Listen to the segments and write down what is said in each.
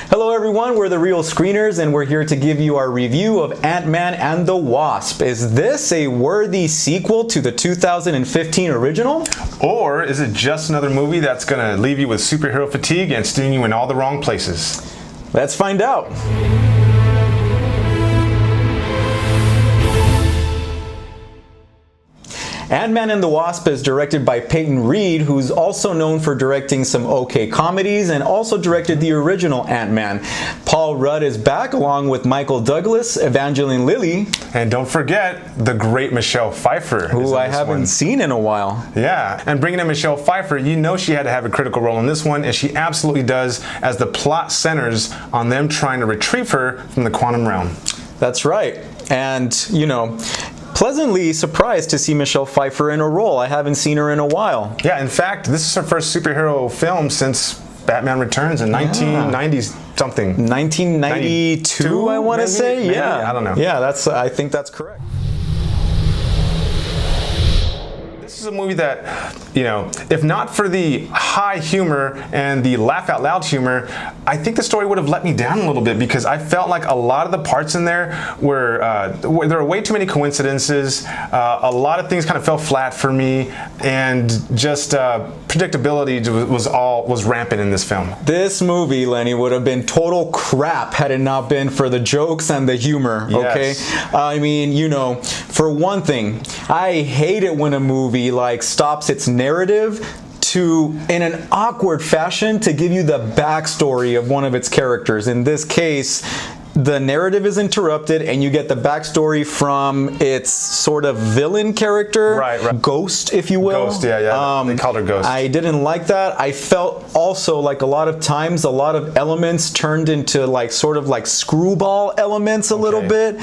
Hello everyone, we're the Real Screeners and we're here to give you our review of Ant-Man and the Wasp. Is this a worthy sequel to the 2015 original? Or is it just another movie that's gonna leave you with superhero fatigue and steer you in all the wrong places? Let's find out. Ant-Man and the Wasp is directed by Peyton Reed, who's also known for directing some okay comedies and also directed the original Ant-Man. Paul Rudd is back along with Michael Douglas, Evangeline Lilly. And don't forget the great Michelle Pfeiffer. Who I haven't seen in a while. Yeah, and bringing in Michelle Pfeiffer, you know she had to have a critical role in this one, and she absolutely does, as the plot centers on them trying to retrieve her from the quantum realm. That's right. And, you know, pleasantly surprised to see Michelle Pfeiffer in a role. I haven't seen her in a while. Yeah, in fact, this is her first superhero film since Batman Returns in 1990s something. 1992, I want to say. Maybe? Yeah, I don't know. Yeah, I think that's correct. This is a movie that, you know, if not for the high humor and the laugh out loud humor, I think the story would have let me down a little bit because I felt like a lot of the parts in there were, there were way too many coincidences. A lot of things kind of fell flat for me, and just predictability was rampant in this film. This movie, Lenny, would have been total crap had it not been for the jokes and the humor, okay? Yes. I mean, you know, for one thing, I hate it when a movie like stops its narrative to, in an awkward fashion, to give you the backstory of one of its characters. In this case, the narrative is interrupted and you get the backstory from its sort of villain character, right. Ghost, if you will. Ghost, yeah. They called her Ghost. I didn't like that. I felt also like a lot of times a lot of elements turned into like sort of like screwball elements a little bit.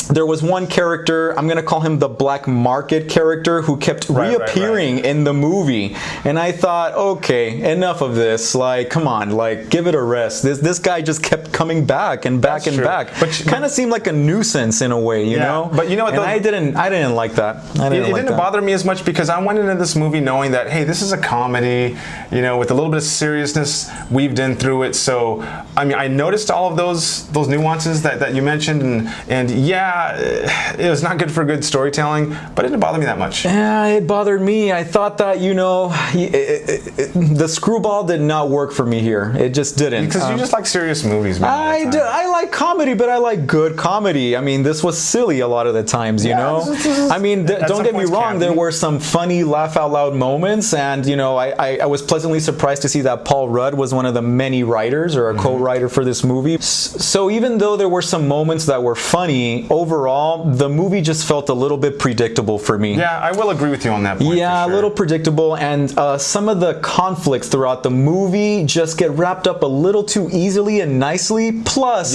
There was one character, I'm gonna call him the Black Market character, who kept reappearing in the movie, and I thought, okay, enough of this. Like, come on, like, give it a rest. This guy just kept coming back and back and back. But kind of seemed like a nuisance in a way, you know. But you know what? And I didn't like that. It didn't bother me as much because I went into this movie knowing that, hey, this is a comedy, you know, with a little bit of seriousness weaved in through it. So, I mean, I noticed all of those nuances that you mentioned, and yeah, it was not good for good storytelling, but it didn't bother me that much. Yeah, it bothered me. I thought that, you know, the screwball did not work for me here. It just didn't. Because you just like serious movies, man. I like comedy, but I like good comedy. I mean, this was silly a lot of the times, you know? I mean, don't get me wrong, there were some funny laugh out loud moments, and, you know, I was pleasantly surprised to see that Paul Rudd was one of the many writers or a co-writer for this movie. So even though there were some moments that were funny, overall, the movie just felt a little bit predictable for me. Yeah, I will agree with you on that point. Yeah, for sure. A little predictable, and some of the conflicts throughout the movie just get wrapped up a little too easily and nicely. Plus,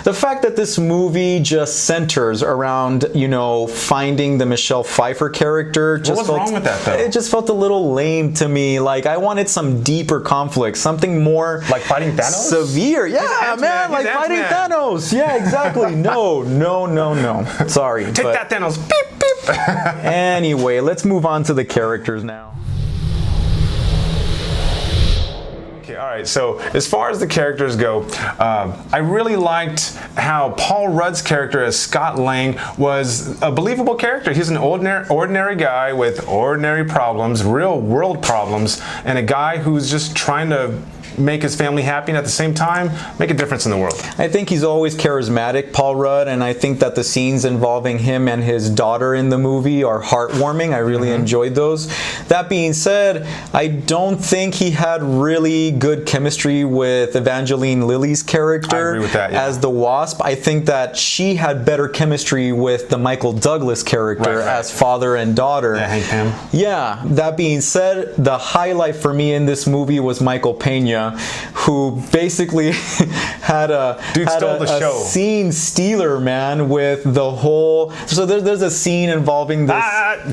the fact that this movie just centers around, you know, finding the Michelle Pfeiffer character. What was wrong with that, though? It just felt a little lame to me. Like, I wanted some deeper conflict, something more like fighting Thanos? Severe. Yeah, man, like fighting Thanos. Yeah, exactly. No. Sorry. Take that, Thanos. Beep, beep. Anyway, let's move on to the characters now. Okay, all right, so as far as the characters go, I really liked how Paul Rudd's character as Scott Lang was a believable character. He's an ordinary guy with ordinary problems, real world problems, and a guy who's just trying to make his family happy and at the same time make a difference in the world. I think he's always charismatic, Paul Rudd, and I think that the scenes involving him and his daughter in the movie are heartwarming. I really enjoyed those. That being said, I don't think he had really good chemistry with Evangeline Lilly's character. I agree with that, as the Wasp. I think that she had better chemistry with the Michael Douglas character as father and daughter. Yeah, Hank Pym. Yeah, that being said, the highlight for me in this movie was Michael Pena, who basically had a scene stealer, man, with the whole. So there's a scene involving this.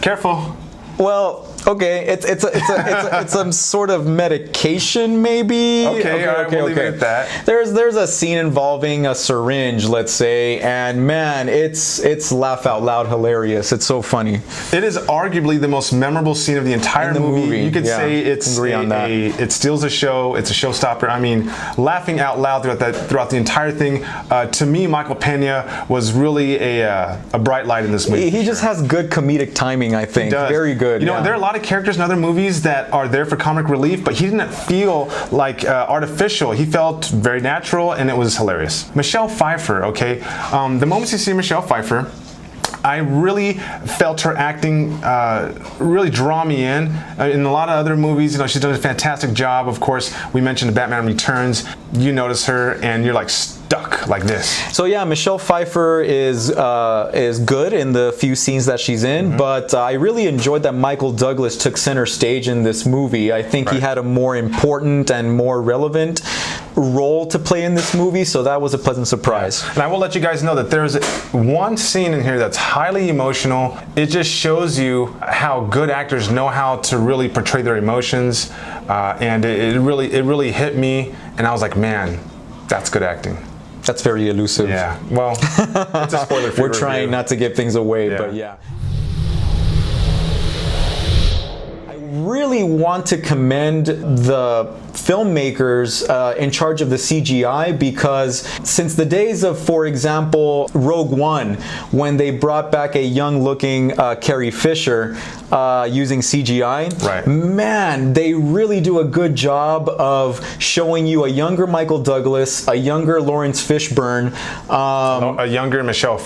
Careful. Well, Okay, it's some sort of medication, maybe. Okay, all right, we'll leave it at that. There's a scene involving a syringe, let's say, and man, it's laugh out loud hilarious. It's so funny. It is arguably the most memorable scene of the entire movie. You could say it's it steals the show. It's a showstopper. I mean, laughing out loud throughout the entire thing. To me, Michael Pena was really a bright light in this movie. He just has good comedic timing, I think. Very good. You know, there are a lot of characters in other movies that are there for comic relief, but he didn't feel like artificial. He felt very natural, and it was hilarious. Michelle Pfeiffer, okay? The moments you see Michelle Pfeiffer, I really felt her acting really draw me in. In a lot of other movies, you know, she's done a fantastic job. Of course, we mentioned Batman Returns. You notice her, and you're like stuck like this. So yeah, Michelle Pfeiffer is good in the few scenes that she's in, but I really enjoyed that Michael Douglas took center stage in this movie. I think he had a more important and more relevant role to play in this movie, so that was a pleasant surprise. And I will let you guys know that there's one scene in here that's highly emotional. It just shows you how good actors know how to really portray their emotions, and it really hit me, and I was like, man, that's good acting. That's very elusive. Yeah, well, it's a spoiler-free We're trying review. not to give things away, but yeah. I really want to commend the filmmakers in charge of the CGI, because since the days of, for example, Rogue One, when they brought back a young-looking Carrie Fisher using CGI, man, they really do a good job of showing you a younger Michael Douglas, a younger Lawrence Fishburne, a younger Michelle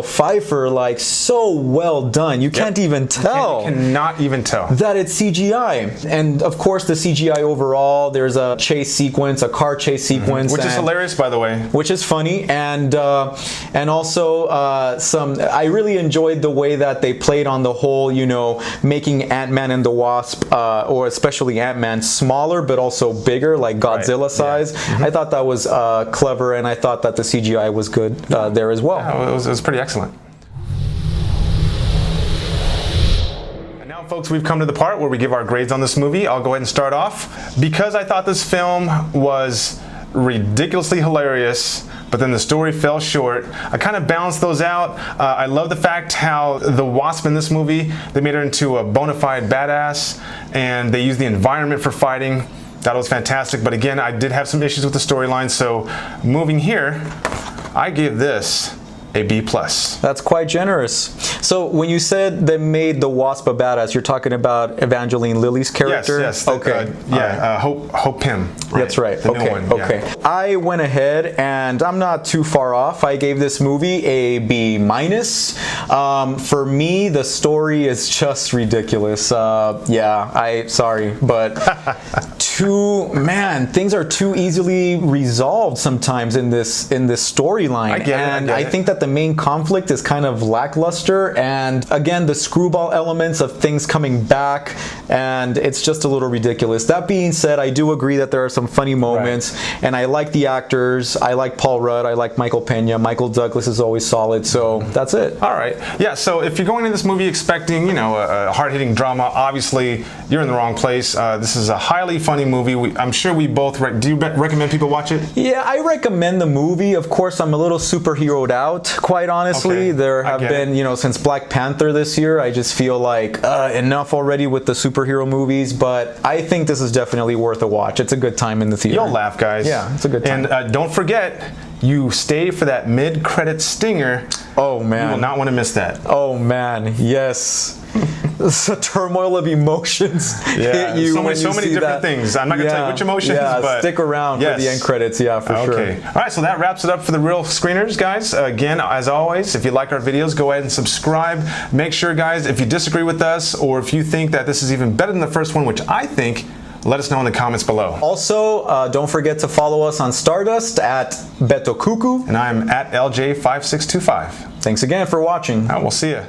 Pfeiffer, like so well done. You can't even tell. You cannot even tell that it's CGI. And of course, the CGI overall, there's a chase sequence, a car chase sequence, which is hilarious, by the way, which is funny, and also I really enjoyed the way that they played on the whole, you know, making Ant-Man and the Wasp, or especially Ant-Man, smaller but also bigger, like Godzilla size. I thought that was clever, and I thought that the CGI was good there as well. Yeah, it was pretty excellent. Folks, we've come to the part where we give our grades on this movie. I'll go ahead and start off. Because I thought this film was ridiculously hilarious, but then the story fell short, I kind of balanced those out. I love the fact how the Wasp in this movie, they made her into a bona fide badass, and they used the environment for fighting. That was fantastic, but again, I did have some issues with the storyline, so moving here, I gave this a B+. That's quite generous. So when you said they made the Wasp a badass, you're talking about Evangeline Lilly's character? Yes. Okay. Hope Pym. Right. That's right. The new one, okay. I went ahead, and I'm not too far off. I gave this movie a B-. For me, the story is just ridiculous. Sorry, but things are too easily resolved sometimes in this storyline. I get it. I think that the main conflict is kind of lackluster, and again, the screwball elements of things coming back, and it's just a little ridiculous. That being said, I do agree that there are some funny moments, and I like the actors. I like Paul Rudd. I like Michael Pena. Michael Douglas is always solid, so that's it. All right. Yeah, so if you're going into this movie expecting, you know, a hard-hitting drama, obviously you're in the wrong place. This is a highly funny movie. I'm sure we both do you recommend people watch it? Yeah, I recommend the movie. Of course, I'm a little superheroed out, quite honestly. There have been, you know, since Black Panther this year, I just feel like enough already with the superhero movies, but I think this is definitely worth a watch. It's a good time in the theater. You'll laugh, guys. Yeah, it's a good time. And don't forget, you stay for that mid-credit stinger. Oh, man. You will not want to miss that. Oh, man. Yes. It's a turmoil of emotions hit you so many different things. I'm not going to tell you which emotions, but stick around for the end credits, for sure. Okay. All right, so that wraps it up for the Real Screeners, guys. Again, as always, if you like our videos, go ahead and subscribe. Make sure, guys, if you disagree with us, or if you think that this is even better than the first one, which I think, let us know in the comments below. Also, don't forget to follow us on Stardust at Beto Cuckoo. And I'm at LJ5625. Thanks again for watching. All right, we'll see you.